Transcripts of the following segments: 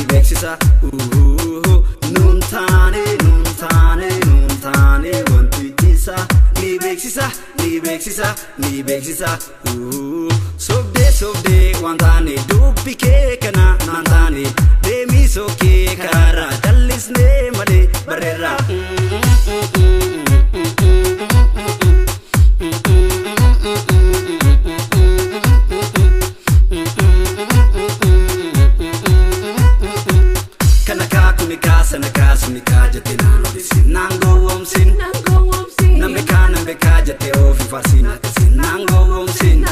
beeksisa Nuntane wanti tisa ni beeksisa Sobde wantane dubbi kee kana nantane deemi sookee kara jallisne male barreera Sanaka sunika jate nano disin nango omsin nambe ka jate ofi farsina kasin nango omsin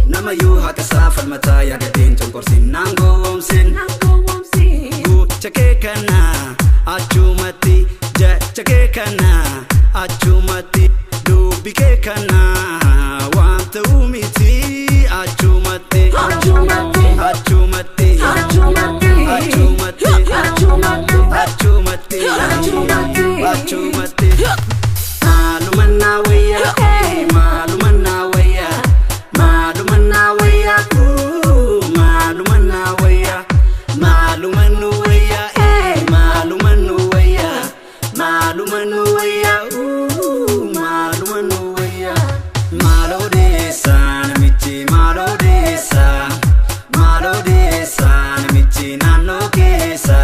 nama yu hakasa falmata ya gaden chonkorsin nango omsin gu chake kana achumati chake kana achumati dubike kana wanta umiti achumati Malumana waya malumana waya malumana waya malumana waya malumanu waya malumanu waya malumanu waya malumanu waya malodesa namichi malodesa namichi nanokesa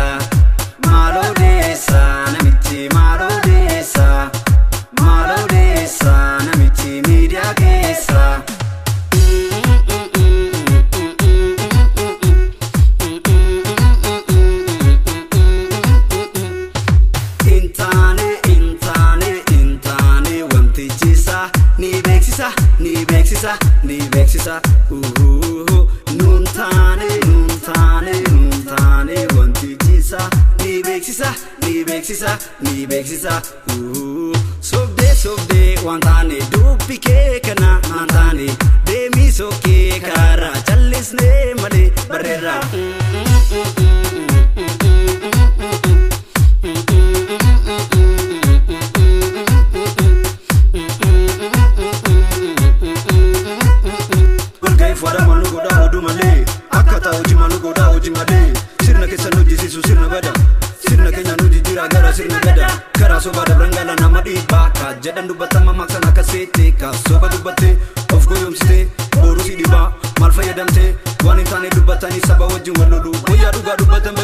malodesa namichi malodesa namichi media kesa intane wanti chisa ni beeksisa nuntane wanti chisa ni beeksisa Sobde wantane dubbi kee kana nantane deemi sookee kara jallisne male barreera Walgai fara manu goda odu male akkata hoji manu goda hoji male sirna keessa nuti sisu sirna bada sirna kenya nuti jira gara sirna gada kara soba da brangala nama dhiibbaa ka jedhan dubbatama maqsan akka seete ka soba dubbatte of goyoomsite boru si dhibaa maal fayyadamte waan hin taane dubbatanii saba wajjin wal lolu guyyaa dhugaa dubbatan